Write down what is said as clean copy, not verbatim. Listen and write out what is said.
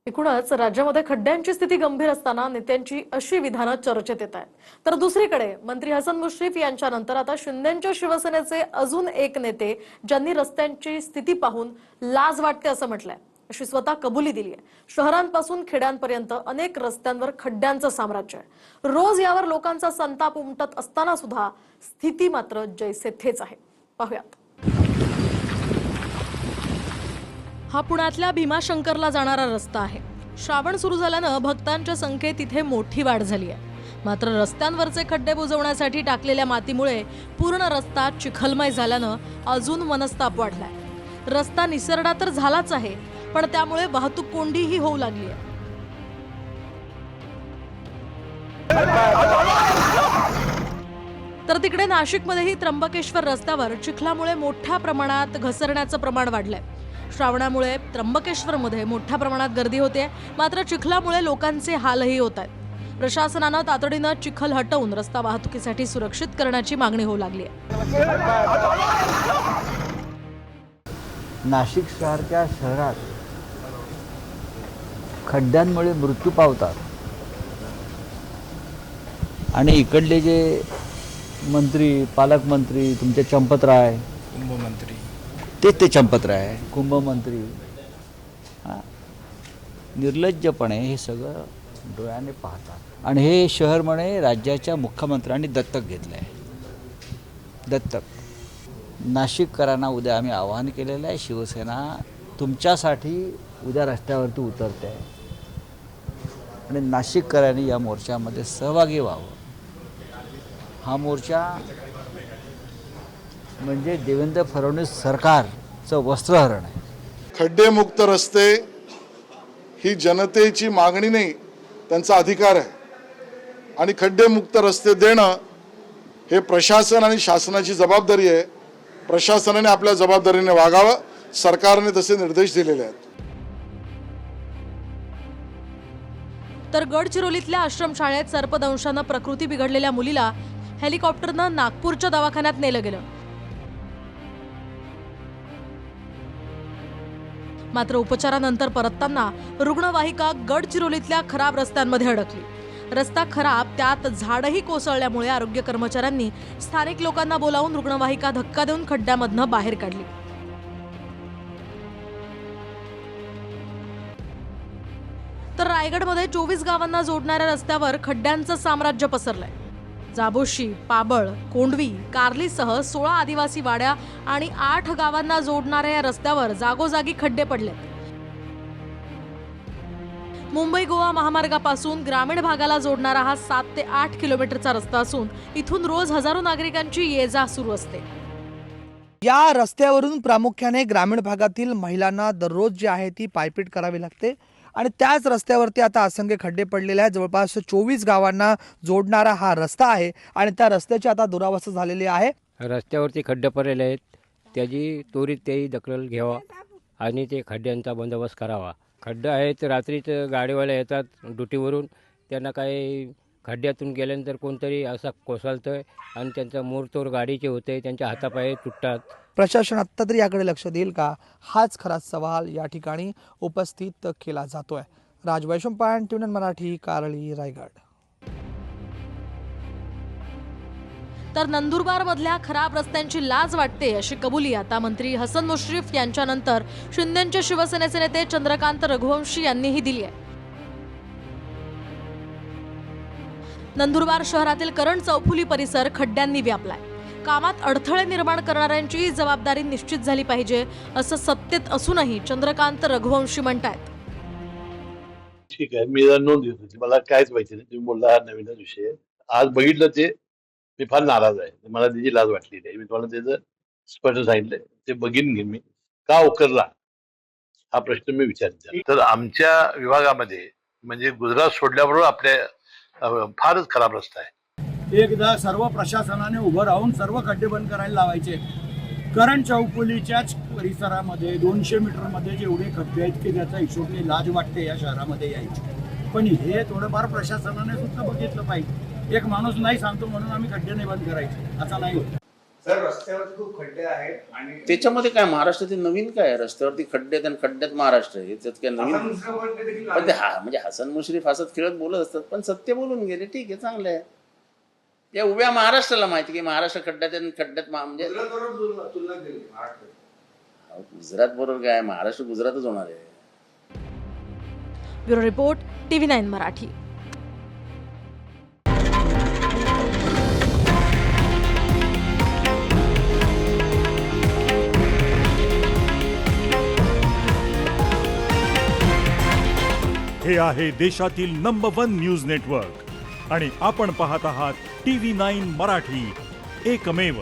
एकूणच राज्यामध्ये खड्ड्यांची स्थिती गंभीर असताना नेत्यांची अशी विधानं चर्चेत येत आहेत. तर दुसरीकडे मंत्री हसन मुश्रीफ यांच्यानंतर आता शिंदेंच्या शिवसेनेचे अजून एक नेते ज्यांनी रस्त्यांची स्थिती पाहून लाज वाटते असं म्हटलंय, अशी स्वतः कबुली दिली आहे. शहरांपासून खेड्यांपर्यंत अनेक रस्त्यांवर खड्ड्यांचं साम्राज्य आहे. रोज यावर लोकांचा संताप उमटत असताना सुद्धा स्थिती मात्र जैसे थेच आहे. पाहूयात. हा पुण्यातल्या भीमाशंकरला जाणारा रस्ता आहे. श्रावण सुरू झाल्यानं भक्तांच्या संख्येत इथे मोठी वाढ झाली आहे. मात्र रस्त्यांवरचे खड्डे बुजवण्यासाठी टाकलेल्या मातीमुळे पूर्ण रस्ता चिखलमय झाल्यानं अजून मनस्ताप वाढलाय. रस्ता निसरडा तर झालाच आहे, पण त्यामुळे वाहतूक कोंडीही होऊ लागली आहे. तर तिकडे नाशिकमध्येही त्र्यंबकेश्वर रस्त्यावर चिखलामुळे मोठ्या प्रमाणात घसरण्याचं प्रमाण वाढलंय. श्रावणामुळे त्र्यंबकेश्वरमध्ये मोठ्या प्रमाणात गर्दी होते, मात्र चिखलामुळे लोकांचे हालही होत आहेत. प्रशासनानं तातडीनं चिखल हटवून रस्ता वाहतुकीसाठी सुरक्षित करण्याची मागणी होऊ लागली आहे. नाशिक सारख्या शहरात खड्ड्यांमुळे मृत्यू पावतात आणि इकडले जे मंत्री, पालकमंत्री, तुमचे चंपतराय, कुंभमंत्री, ते चंपतराय, कुंभमंत्री, निर्लज्जपणे हे सगळं डोळ्याने पाहतात. आणि हे शहर म्हणे राज्याच्या मुख्यमंत्र्यांनी दत्तक घेतलं आहे. दत्तक. नाशिककरांना उद्या आम्ही आवाहन केलेलं आहे, शिवसेना तुमच्यासाठी उद्या रस्त्यावरती उतरते आहे आणि नाशिककरांनी या मोर्चामध्ये सहभागी व्हावं. हा मोर्चा म्हणजे देवेंद्र फडणवीस सरकारचं वस्त्रहरण आहे. खड्डेमुक्त रस्ते ही जनतेची मागणी नाही, त्यांचा अधिकार आहे. आणि खड्डेमुक्त रस्ते देणं हे प्रशासन आणि शासनाची जबाबदारी आहे. प्रशासनाने आपल्या जबाबदारीने वागावं, सरकारने तसे निर्देश दिलेले आहेत. तर गडचिरोलीतल्या आश्रमशाळेत सर्पदंशानं प्रकृती बिघडलेल्या मुलीला हेलिकॉप्टरनं नागपूरच्या दवाखान्यात नेलं गेलं. मात्र उपचारानंतर परतताना रुग्णवाहिका गडचिरोलीतल्या खराब रस्त्यांमध्ये अडकली. रस्ता खराब, त्यात झाडही कोसळल्यामुळे आरोग्य कर्मचाऱ्यांनी स्थानिक लोकांना बोलावून रुग्णवाहिका धक्का देऊन खड्ड्यामधनं बाहेर काढली. तर रायगडमध्ये 24 गावांना जोडणाऱ्या रस्त्यावर खड्ड्यांचं साम्राज्य पसरलंय. जाबोशी, पाबळ, कोंडवी, कार्लीसह 16 आदिवासी वाड्या आणि 8 गावांना जोडणाऱ्या या रस्त्यावर जागोजागी खड्डे पडलेत. मुंबई गोवा महामार्गापासून ग्रामीण भागाला जोडणारा हा 7 ते 8 किलोमीटरचा रस्ता असून इथून रोज हजारो नागरिकांची ये-जा सुरू असते. या रस्त्यावरून प्रामुख्याने ग्रामीण भागातील महिलांना दररोज जी आहे ती पायपीट करावी लागते आणि त्याच रस्त्यावरती आता असंख्य खड्डे पडलेले आहेत. जवळपास 24 गावांना जोडणारा हा रस्ता आहे आणि त्या रस्त्याची आता दुरावस्था झालेली आहे. रस्त्यावरती खड्डे पडलेले आहेत, त्याची त्वरित तेही दखल घ्यावा आणि ते खड्ड्यांचा बंदोबस्त करावा. खड्डे आहेत, रात्रीच गाडीवाले येतात ड्युटीवरून, त्यांना काही खड्ड्यातून गेल्यानंतर कोणतरी असा कोसळतोय आणि त्यांचा मोडतोड गाडीचे होते, त्यांच्या हातापाय तुटतात. प्रशासन आत्ता तरी याकडे लक्ष देईल का, हाच खरा सवाल या ठिकाणी उपस्थित केला जातोय. राज वैशंपायन, ट्यून मराठी, कारळी, रायगड. तर नंदुरबार मधल्या खराब रस्त्यांची लाज वाटते अशी कबुली आता मंत्री हसन मुश्रीफ यांच्यानंतर शिंदेंच्या शिवसेनेचे नेते चंद्रकांत रघुवंशी यांनीही दिली आहे. नंदुरबार शहरातील करण चौफुली परिसर खड्ड्यांनी व्यापलाय. कामात अडथळे निर्माण करणाऱ्यांची जबाबदारी निश्चित झाली पाहिजे असं सत्तेत असूनही चंद्रकांत रघुवंशी म्हणतायत. ठीक आहे, मी नोंद घेत होती, मला कायच माहिती नाही. तुम्ही बोलला हा नवीनच विषय आहे. आज बघितलं ते मी फार नाराज आहे. मला त्याची लाज वाटली नाही. मी तुम्हाला त्याचं स्पष्ट सांगितलंय, ते बघीन घेईन मी. का उकरला हा प्रश्न मी विचारला. तर आमच्या विभागामध्ये म्हणजे गुजरात सोडल्याबरोबर आपल्या फारच खराब रस्ता आहे. एकदा सर्व प्रशासनाने उभं राहून सर्व खड्डे बंद करायला लावायचे. करण चौफुलीच्याच परिसरामध्ये 200 मीटरमध्ये जेवढे खड्डे आहेत की त्याचा हिशोबने लाज वाटते या शहरामध्ये यायची. पण हे थोडंफार प्रशासनाने सुद्धा बघितलं पाहिजे. एक माणूस नाही सांगतो म्हणून आम्ही खड्डे नाही बंद करायचे, असा नाही होत. सर रस्त्यावरती खूप खड्डे आहेत आणि त्याच्यामध्ये काय महाराष्ट्रातील नवीन काय आहे? रस्त्यावरती खड्डे आणि खड्ड्यात महाराष्ट्र आहे, त्यात काय नवीन? हसन मुश्रीफवर देखील पण ते म्हणजे हसन मुश्रीफ हसत खेळत बोलत असतात, पण सत्य बोलून गेले, ठीक आहे, चांगलं आहे. या उभ्या महाराष्ट्राला माहिती की महाराष्ट्र खड्ड्यात आणि खड्ड्यात म्हणजे गुजरातबरोबर तुलना केली महाराष्ट्रात. गुजरात बरोबर काय, महाराष्ट्र गुजरातच होणार आहे. Bureau report TV9 Marathi. हे आहे देशातील नंबर 1 न्यूज नेटवर्क आणि आपण पाहत आहात TV9 मराठी, एकमेव.